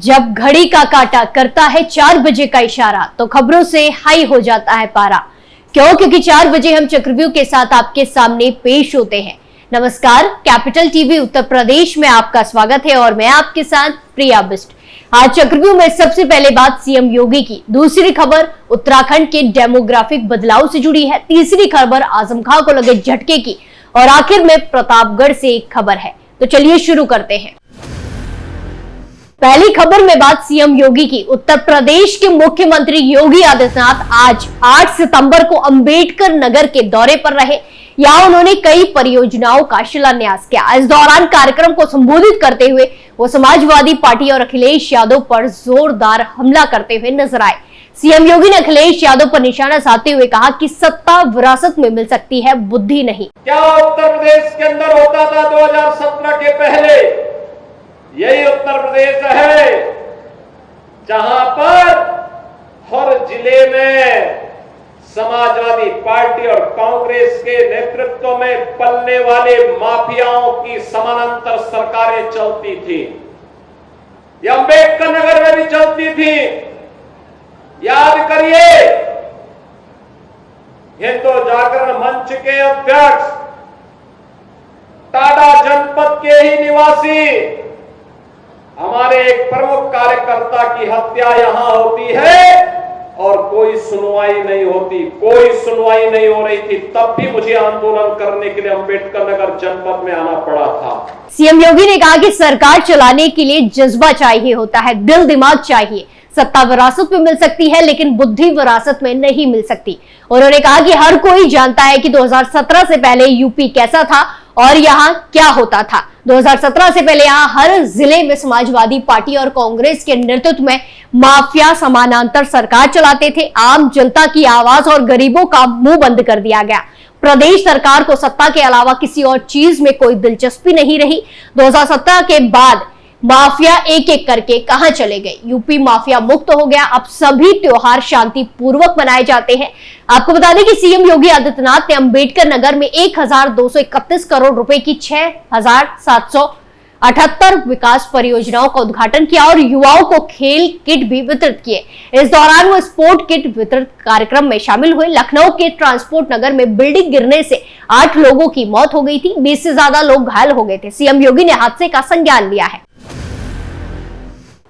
जब घड़ी का काटा करता है 4 बजे का इशारा तो खबरों से हाई हो जाता है पारा। क्योंकि 4 बजे हम चक्रव्यूह के साथ आपके सामने पेश होते हैं। नमस्कार, कैपिटल टीवी उत्तर प्रदेश में आपका स्वागत है और मैं आपके साथ प्रिया बिस्ट। आज चक्रव्यूह में सबसे पहले बात सीएम योगी की। दूसरी खबर उत्तराखंड के डेमोग्राफिक बदलाव से जुड़ी है। तीसरी खबर आजम खां को लगे झटके की और आखिर में प्रतापगढ़ से एक खबर है। तो चलिए शुरू करते हैं। पहली खबर में बात सीएम योगी की। उत्तर प्रदेश के मुख्यमंत्री योगी आदित्यनाथ आज 8 सितंबर को अंबेडकर नगर के दौरे पर रहे। यहाँ उन्होंने कई परियोजनाओं का शिलान्यास किया। इस दौरान कार्यक्रम को संबोधित करते हुए वो समाजवादी पार्टी और अखिलेश यादव पर जोरदार हमला करते हुए नजर आए। सीएम योगी ने अखिलेश यादव पर निशाना साधते हुए कहा कि सत्ता विरासत में मिल सकती है, बुद्धि नहीं। क्या उत्तर प्रदेश के अंदर होता था 2017 के पहले? यही उत्तर प्रदेश है जहां पर हर जिले में समाजवादी पार्टी और कांग्रेस के नेतृत्व में पलने वाले माफियाओं की समानांतर सरकारें चलती थी। यह अंबेडकर नगर में भी चलती थी। याद करिए, हिंदू जागरण मंच के अध्यक्ष, टाटा जनपद के ही निवासी, हमारे एक प्रमुख कार्यकर्ता की हत्या यहां होती है और कोई सुनवाई नहीं होती, कोई सुनवाई नहीं हो रही थी। तब भी मुझे आंदोलन करने के लिए अंबेडकर नगर जनपद में आना पड़ा था। सीएम योगी ने कहा कि सरकार चलाने के लिए जज्बा चाहिए होता है, दिल दिमाग चाहिए। सत्ता विरासत में मिल सकती है लेकिन बुद्धि विरासत में नहीं मिल सकती। उन्होंने कहा कि हर कोई जानता है कि 2017 से पहले यूपी कैसा था और यहाँ क्या होता था। 2017 से पहले यहाँ हर जिले में समाजवादी पार्टी और कांग्रेस के नेतृत्व में माफिया समानांतर सरकार चलाते थे। आम जनता की आवाज और गरीबों का मुंह बंद कर दिया गया। प्रदेश सरकार को सत्ता के अलावा किसी और चीज में कोई दिलचस्पी नहीं रही। 2017 के बाद माफिया एक एक करके कहां चले गए। यूपी माफिया मुक्त हो गया। अब सभी त्योहार शांति पूर्वक मनाए जाते हैं। आपको बता दें कि सीएम योगी आदित्यनाथ ने अंबेडकर नगर में 1231 करोड़ रुपए की 6778 विकास परियोजनाओं का उद्घाटन किया और युवाओं को खेल किट भी वितरित किए। इस दौरान वो स्पोर्ट किट वितरित कार्यक्रम में शामिल हुए। लखनऊ के ट्रांसपोर्ट नगर में बिल्डिंग गिरने से 8 लोगों की मौत हो गई थी। 20 से ज्यादा लोग घायल हो गए थे। सीएम योगी ने हादसे का संज्ञान लिया है।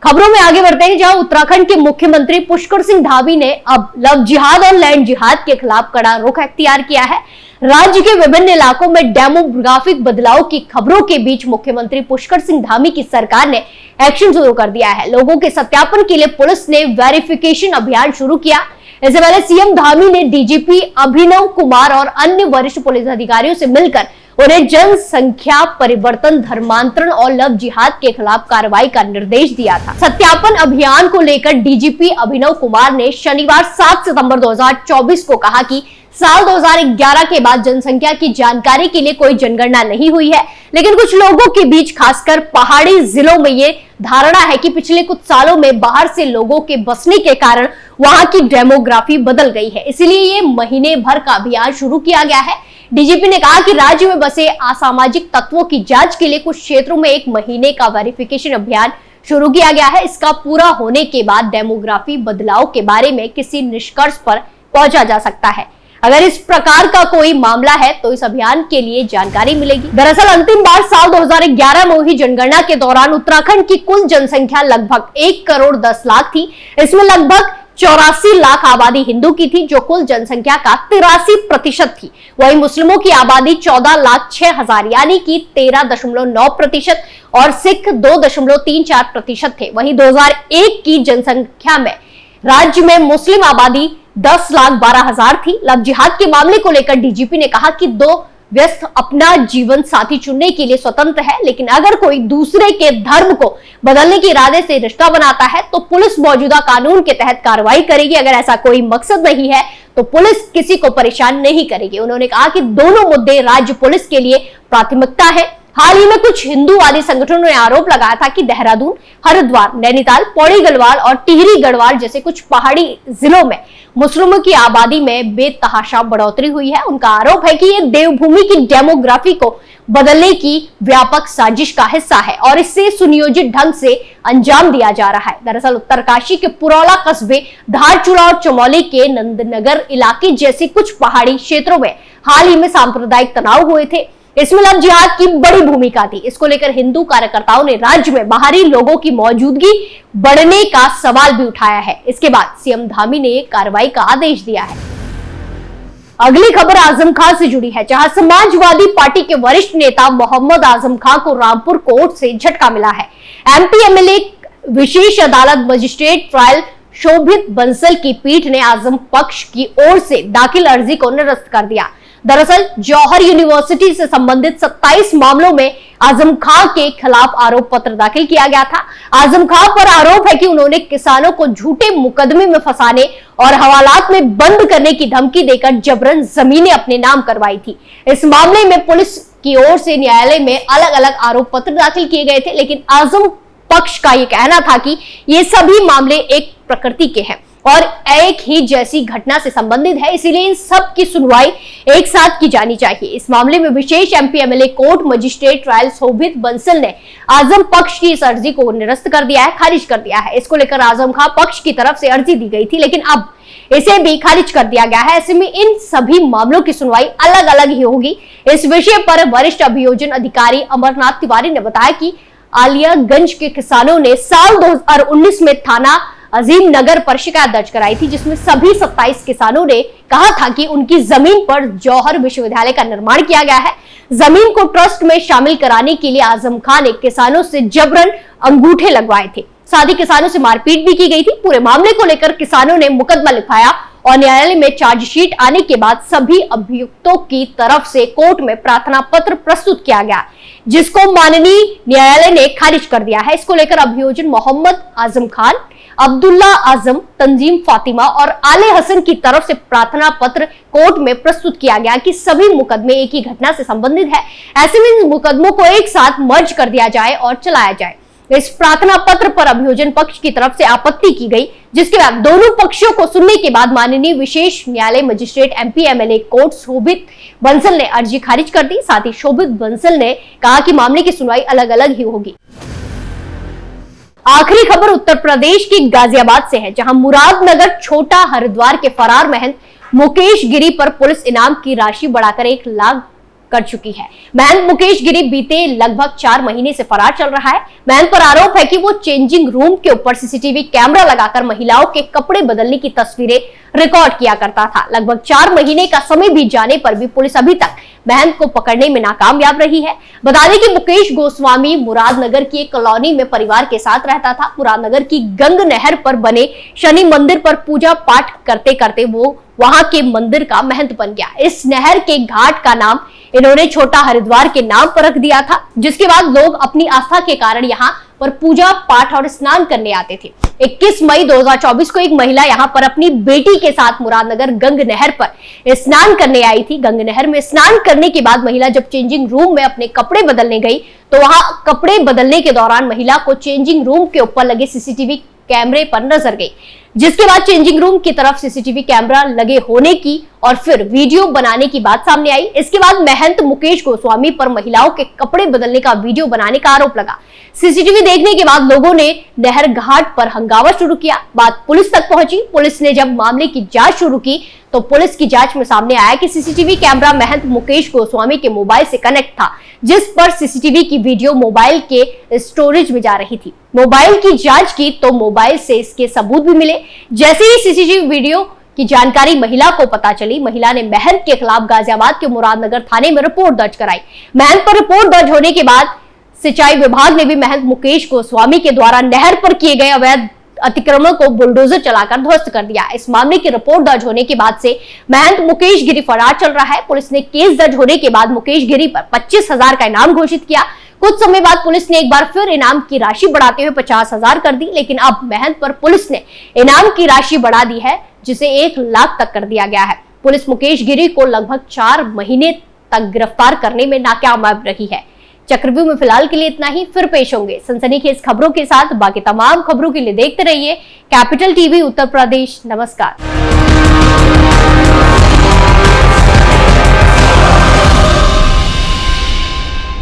खबरों में आगे बढ़ते हैं, जहां उत्तराखंड के मुख्यमंत्री पुष्कर सिंह धामी ने अब लव जिहाद और लैंड जिहाद के खिलाफ कड़ा रुख अख्तियार किया है। राज्य के विभिन्न इलाकों में डेमोग्राफिक बदलाव की खबरों के बीच मुख्यमंत्री पुष्कर सिंह धामी की सरकार ने एक्शन शुरू कर दिया है। लोगों के सत्यापन के लिए पुलिस ने वेरिफिकेशन अभियान शुरू किया। इससे पहले सीएम धामी ने डीजीपी अभिनव कुमार और अन्य वरिष्ठ पुलिस अधिकारियों से मिलकर उन्हें जनसंख्या परिवर्तन, धर्मांतरण और लव जिहाद के खिलाफ कार्रवाई का निर्देश दिया था। सत्यापन अभियान को लेकर डीजीपी अभिनव कुमार ने शनिवार 7 सितंबर 2024 को कहा कि साल 2011 के बाद जनसंख्या की जानकारी के लिए कोई जनगणना नहीं हुई है, लेकिन कुछ लोगों के बीच, खासकर पहाड़ी जिलों में ये धारणा है कि पिछले कुछ सालों में बाहर से लोगों के बसने के कारण वहां की डेमोग्राफी बदल गई है। इसलिए ये महीने भर का अभियान शुरू किया गया है। डीजीपी ने कहा कि राज्य में बसे असामाजिक तत्वों की जांच के लिए कुछ क्षेत्रों में 1 महीने का वेरिफिकेशन अभियान शुरू किया गया है। इसका पूरा होने के बाद डेमोग्राफी बदलाव के बारे में किसी निष्कर्ष पर पहुंचा जा सकता है। अगर इस प्रकार का कोई मामला है तो इस अभियान के लिए जानकारी मिलेगी। दरअसल अंतिम बार साल 2011 में हुई जनगणना के दौरान उत्तराखंड की कुल जनसंख्या लगभग 1 करोड़ 10 लाख थी। इसमें लगभग 84 लाख आबादी हिंदू की थी, जो कुल जनसंख्या का 83% थी। वहीं मुस्लिमों की आबादी 14 लाख 6 हजार यानी कि 13.9% और सिख 2.34% थे। वहीं 2001 की जनसंख्या में राज्य में मुस्लिम आबादी 10 लाख 12 हजार थी। लव जिहाद के मामले को लेकर डीजीपी ने कहा कि 2 व्यस्त अपना जीवन साथी चुनने के लिए स्वतंत्र है, लेकिन अगर कोई दूसरे के धर्म को बदलने के इरादे से रिश्ता बनाता है तो पुलिस मौजूदा कानून के तहत कार्रवाई करेगी। अगर ऐसा कोई मकसद नहीं है तो पुलिस किसी को परेशान नहीं करेगी। उन्होंने कहा कि दोनों मुद्दे राज्य पुलिस के लिए प्राथमिकता है। हाल ही में कुछ हिंदूवादी संगठनों ने आरोप लगाया था कि देहरादून, हरिद्वार, नैनीताल, पौड़ी गढ़वाल और टिहरी गढ़वाल जैसे कुछ पहाड़ी जिलों में मुस्लिमों की आबादी में बेतहाशा बढ़ोतरी हुई है। उनका आरोप है कि ये देवभूमि की डेमोग्राफी को बदलने की व्यापक साजिश का हिस्सा है और इससे सुनियोजित ढंग से अंजाम दिया जा रहा है। दरअसल उत्तरकाशी के पुरौला कस्बे, धारचूला और चमोली के नंदनगर इलाके जैसे कुछ पहाड़ी क्षेत्रों में हाल ही में सांप्रदायिक तनाव हुए थे। इसमें लव जिहाद की बड़ी भूमिका थी। इसको लेकर हिंदू कार्यकर्ताओं ने राज्य में बाहरी लोगों की मौजूदगी बढ़ने का सवाल भी उठाया है। इसके बाद सीएम धामी ने कार्रवाई का आदेश दिया है। अगली खबर आजम खां से जुड़ी है, जहां समाजवादी पार्टी के वरिष्ठ नेता मोहम्मद आजम खां को रामपुर कोर्ट से झटका मिला है। एमपी एमएलए विशेष अदालत मजिस्ट्रेट ट्रायल शोभित बंसल की पीठ ने आजम पक्ष की ओर से दाखिल अर्जी को निरस्त कर दिया। दरअसल जौहर यूनिवर्सिटी से संबंधित 27 मामलों में आजम खां के खिलाफ आरोप पत्र दाखिल किया गया था। आजम खां पर आरोप है कि उन्होंने किसानों को झूठे मुकदमे में फंसाने और हवालात में बंद करने की धमकी देकर जबरन जमीनें अपने नाम करवाई थी। इस मामले में पुलिस की ओर से न्यायालय में अलग अलग आरोप पत्र दाखिल किए गए थे, लेकिन आजम पक्ष का यह कहना था कि ये सभी मामले एक प्रकृति के हैं और एक ही जैसी घटना से संबंधित है, इसीलिए इन सब की सुनवाई एक साथ की जानी चाहिए। इस मामले में विशेष MP MLA court magistrate trial Shobhit Bansal ने आजम पक्ष की इस अर्जी को निरस्त कर दिया है, खारिज कर दिया है। इसको लेकर आजम खां पक्ष की तरफ से अर्जी दी गई थी, लेकिन अब इसे भी खारिज कर दिया गया है। ऐसे में इन सभी मामलों की सुनवाई अलग अलग ही होगी। इस विषय पर वरिष्ठ अभियोजन अधिकारी अमरनाथ तिवारी ने बताया कि आलियागंज के किसानों ने साल 2019 में थाना अजीम नगर पर शिकायत दर्ज कराई थी, जिसमें सभी 27 किसानों ने कहा था कि उनकी जमीन पर जौहर विश्वविद्यालय का निर्माण किया गया है। जमीन को ट्रस्ट में शामिल कराने के लिए आजम खां ने किसानों से जबरन अंगूठे लगवाए थे, साथ ही किसानों से मारपीट भी की गई थी। पूरे मामले को लेकर किसानों ने मुकदमा लिखाया और न्यायालय में चार्जशीट आने के बाद सभी अभियुक्तों की तरफ से कोर्ट में प्रार्थना पत्र प्रस्तुत किया गया, जिसको माननीय न्यायालय ने खारिज कर दिया है। इसको लेकर अभियोजन मोहम्मद आजम खान, अब्दुल्ला आजम, तंजीम फातिमा और आले हसन की तरफ से प्रार्थना पत्र कोर्ट में प्रस्तुत किया गया कि सभी मुकदमे एक ही घटना से संबंधित है। ऐसे में इन मुकदमों को एक साथ मर्ज कर दिया जाए और चलाया जाए। इस प्रार्थना पत्र पर अभियोजन पक्ष की तरफ से आपत्ति की गई, जिसके बाद दोनों पक्षों को सुनने के बाद माननीय विशेष न्यायालय मजिस्ट्रेट एमपी एमएलए कोर्ट शोभित बंसल ने अर्जी खारिज कर दी। साथ ही शोभित बंसल ने कहा कि मामले की सुनवाई अलग अलग ही होगी। आखिरी खबर उत्तर प्रदेश के गाजियाबाद से है, जहां मुरादनगर छोटा हरिद्वार के फरार महंत मुकेश गिरी पर पुलिस इनाम की राशि बढ़ाकर 1 लाख कर चुकी है। महंत मुकेश गिरी बीते लगभग 4 महीने से फरार चल रहा है। महंत पर आरोप है कि वो चेंजिंग रूम के ऊपर सीसीटीवी कैमरा लगाकर महिलाओं के कपड़े बदलने की तस्वीरें रिकॉर्ड किया करता था। लगभग 4 महीने का समय बीत जाने पर भी पुलिस अभी तक महंत को पकड़ने में नाकामयाब रही है। बता दें कि मुकेश गोस्वामी मुरादनगर की एक कॉलोनी में परिवार के साथ रहता था। मुरादनगर की गंग नहर पर बने शनि मंदिर पर पूजा पाठ करते करते वो वहां के मंदिर का महंत बन गया। इस नहर के घाट का नाम इन्होंने छोटा हरिद्वार के नाम पर रख दिया था, जिसके बाद लोग अपनी आस्था के कारण यहाँ पर पूजा पाठ और स्नान करने आते थे। 21 मई 2024 को एक महिला यहाँ पर अपनी बेटी के साथ मुरादनगर गंग नहर पर स्नान करने आई थी। गंग नहर में स्नान करने के बाद महिला जब चेंजिंग रूम में अपने कपड़े बदलने गई तो वहां कपड़े बदलने के दौरान महिला को चेंजिंग रूम के ऊपर लगे सीसीटीवी कैमरे पर नजर गई, जिसके बाद चेंजिंग रूम की तरफ सीसीटीवी कैमरा लगे होने की और फिर वीडियो बनाने की बात सामने आई। इसके बाद महंत मुकेश गोस्वामी पर महिलाओं के कपड़े बदलने का वीडियो बनाने का आरोप लगा। सीसीटीवी देखने के बाद लोगों ने नहर घाट पर हंगामा शुरू किया। बात पुलिस तक पहुंची। पुलिस ने जब मामले की जांच शुरू की तो पुलिस की जांच में सामने आया कि सीसीटीवी कैमरा महंत मुकेश गोस्वामी के मोबाइल से कनेक्ट था, जिस पर सीसीटीवी की वीडियो मोबाइल के स्टोरेज में जा रही थी। मोबाइल की जांच की तो मोबाइल से इसके सबूत भी मिले। जैसे ही सीसीटीवी वीडियो की जानकारी महिला को पता चली, महिला ने महंत के खिलाफ गाजियाबाद के मुरादनगर थाने में रिपोर्ट दर्ज कराई। महंत पर रिपोर्ट दर्ज होने के बाद सिंचाई विभाग ने भी महंत मुकेश गोस्वामी के द्वारा नहर पर किए गए अवैध अतिक्रमण को बुलडोजर चलाकर ध्वस्त कर दिया। इस मामले की रिपोर्ट दर्ज होने के बाद से महंत मुकेश गिरी फरार चल रहा है। पुलिस ने केस दर्ज होने के बाद मुकेश गिरी पर 25,000 का इनाम घोषित किया। कुछ समय बाद पुलिस ने एक बार फिर इनाम की राशि बढ़ाते हुए 50,000 कर दी, लेकिन अब महंत पर पुलिस ने इनाम की राशि बढ़ा दी है, जिसे 1 लाख तक कर दिया गया है। पुलिस मुकेश गिरी को लगभग 4 महीने तक गिरफ्तार करने में नाकामयाब रही है। चक्रव्यूह में फिलहाल के लिए इतना ही, फिर पेश होंगे सनसनीखेज खबरों के साथ। बाकी तमाम खबरों के लिए देखते रहिए कैपिटल टीवी उत्तर प्रदेश। नमस्कार।